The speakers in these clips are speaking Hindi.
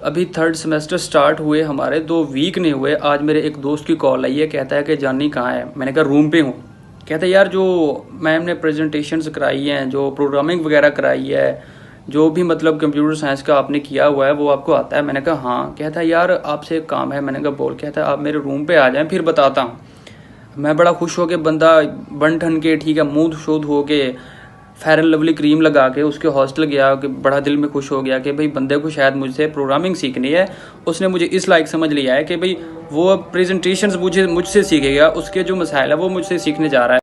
अभी थर्ड सेमेस्टर स्टार्ट हुए हमारे 2 वीक नहीं हुए। आज मेरे एक दोस्त की कॉल आई है, कहता है कि जानी कहाँ है। मैंने कहा रूम पे हूँ। कहता है यार जो मैम ने प्रेजेंटेशंस कराई हैं, जो प्रोग्रामिंग वगैरह कराई है, जो भी मतलब कंप्यूटर साइंस का आपने किया हुआ है वो आपको आता है। मैंने कहा हाँ। कहता है यार आपसे एक काम है। मैंने कहा बोल। कहता है आप मेरे रूम पे आ जाएं फिर बताता हूँ। मैं बड़ा खुश हो के बंदा बन ठन के ठीक है मुँह शोध हो के फेयर एंड लवली क्रीम लगा के उसके हॉस्टल गया कि बड़ा दिल में खुश हो गया कि भाई बंदे को शायद मुझसे प्रोग्रामिंग सीखनी है। उसने मुझे इस लायक समझ लिया है कि भाई वो प्रेजेंटेशंस मुझसे सीखेगा, उसके जो मसाइल है वो मुझसे सीखने जा रहा है।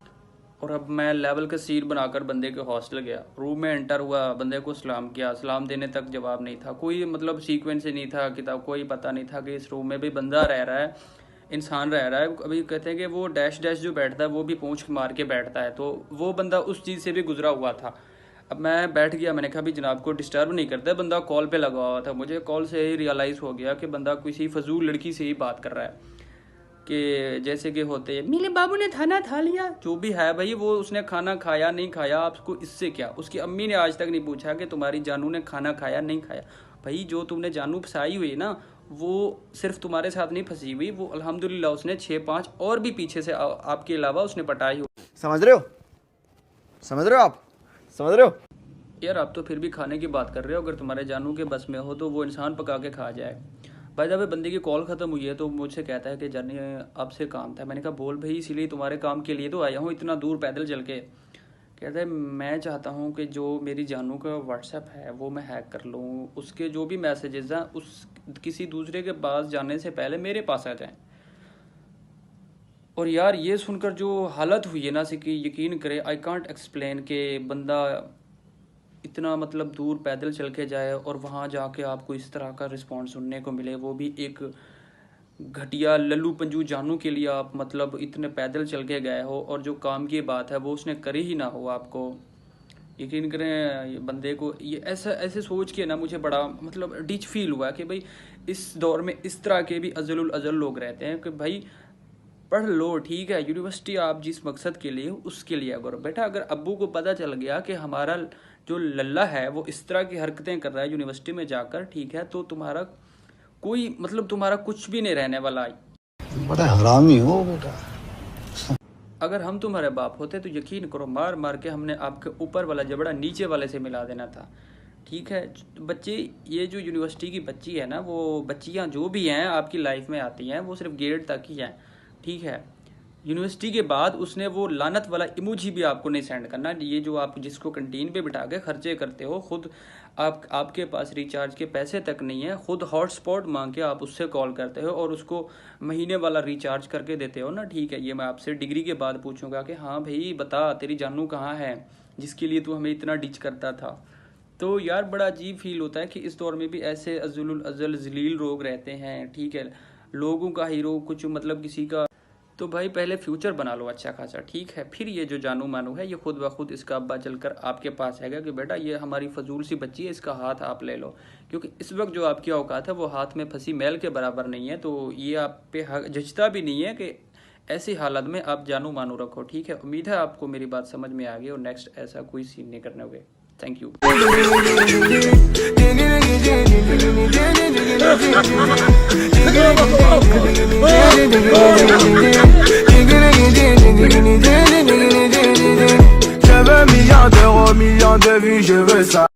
और अब मैं लेवल का सीट बनाकर बंदे के हॉस्टल गया, रूम में एंटर हुआ, बंदे को सलाम किया। सलाम देने तक जवाब नहीं था, कोई मतलब सीक्वेंस ही नहीं था, किताब कोई पता नहीं था कि इस रूम में भी बंदा रह रहा है, इंसान रह रहा है। अभी कहते हैं कि वो डैश डैश जो बैठता है वो भी पूंछ मार के बैठता है, तो वो बंदा उस चीज़ से भी गुजरा हुआ था। अब मैं बैठ गया, मैंने कहा भी जनाब को डिस्टर्ब नहीं करता। बंदा कॉल पे लगा हुआ था। मुझे कॉल से ही रियलाइज़ हो गया कि बंदा किसी फजूल लड़की से ही बात कर रहा है, कि जैसे कि होते हैं मेरे बाबू ने खाना खा लिया, जो भी है भाई वो उसने खाना खाया नहीं खाया आपको इससे क्या। उसकी अम्मी ने आज तक नहीं पूछा कि तुम्हारी जानू ने खाना खाया नहीं खाया। भाई जो तुमने जानू फंसाई हुई ना वो सिर्फ तुम्हारे साथ नहीं फंसी हुई, वो अल्हम्दुलिल्लाह उसने 6-5 और भी पीछे से आपके अलावा उसने पटाई हुई। समझ रहे हो? समझ रहे हो आप? समझ रहे हो यार आप तो फिर भी खाने की बात कर रहे हो। अगर तुम्हारे जानू के बस में हो तो वो इंसान पका के खा जाए। भाई जब बंदे की कॉल ख़त्म हुई है तो मुझसे कहता है कि जानी आपसे काम था। मैंने कहा बोल भाई, इसीलिए तुम्हारे काम के लिए तो आया हूँ इतना दूर पैदल चल के। कहता है मैं चाहता हूँ कि जो मेरी जानू का व्हाट्सएप है वो मैं हैक कर लूँ, उसके जो भी मैसेजेस हैं उस किसी दूसरे के पास जाने से पहले मेरे पास आ जाएं। और यार ये सुनकर जो हालत हुई है ना कि यकीन करे, आई कांट एक्सप्लेन के बंदा इतना मतलब दूर पैदल चल के जाए और वहाँ जाके आपको इस तरह का रिस्पॉन्स सुनने को मिले, वो भी एक घटिया लल्लू पंजू जानू के लिए आप मतलब इतने पैदल चल के गए हो और जो काम की बात है वो उसने करी ही ना हो। आपको यकीन करें बंदे को ये ऐसे सोच के ना मुझे बड़ा मतलब डिच फील हुआ कि भाई इस दौर में इस तरह के भी अजल अजल लोग रहते हैं कि भाई पढ़ लो ठीक है, यूनिवर्सिटी आप जिस मकसद के लिए उसके लिए करो। बेटा अगर अब्बू को पता चल गया कि हमारा जो लल्ला है वो इस तरह की हरकतें कर रहा है यूनिवर्सिटी में जाकर, ठीक है, तो तुम्हारा कोई मतलब तुम्हारा कुछ भी नहीं रहने वाला। बड़ा हरामी हो बेटा। अगर हम तुम्हारे बाप होते तो यकीन करो मार मार के हमने आपके ऊपर वाला जबड़ा नीचे वाले से मिला देना था। ठीक है बच्चे, ये जो यूनिवर्सिटी की बच्ची है ना, वो बच्चियाँ जो भी हैं आपकी लाइफ में आती हैं वो सिर्फ गेट तक ही हैं। ठीक है, यूनिवर्सिटी के बाद उसने वो लानत वाला इमोजी भी आपको नहीं सेंड करना। ये जो आप जिसको कैंटीन पे बिठा के खर्चे करते हो, खुद आपके पास रिचार्ज के पैसे तक नहीं है, खुद हॉटस्पॉट मांग के आप उससे कॉल करते हो और उसको महीने वाला रिचार्ज करके देते हो ना। ठीक है, ये मैं आपसे डिग्री के बाद पूछूंगा कि हाँ भाई बता तेरी जानू कहाँ है जिसके लिए तू हमें इतना डिच करता था। तो यार बड़ा अजीब फील होता है कि इस दौर में भी ऐसे अजुल अजल जलील लोग रहते हैं। ठीक है, लोगों का हीरो कुछ मतलब किसी का, तो भाई पहले फ्यूचर बना लो अच्छा खासा। ठीक है, फिर ये जो जानू मानू है ये खुद ब खुद इसका अब्बा चलकर आपके पास आएगा कि बेटा ये हमारी फजूल सी बच्ची है, इसका हाथ आप ले लो। क्योंकि इस वक्त जो आपकी औकात है वो हाथ में फंसी मैल के बराबर नहीं है। तो ये आप पे जचता भी नहीं है कि ऐसी हालत में आप जानू मानू रखो। ठीक है, उम्मीद है आपको मेरी बात समझ में आ गई और नेक्स्ट ऐसा कोई सीन नहीं करने होगे। Thank you. Je veux millions d'euros, millions de vues, je veux ça.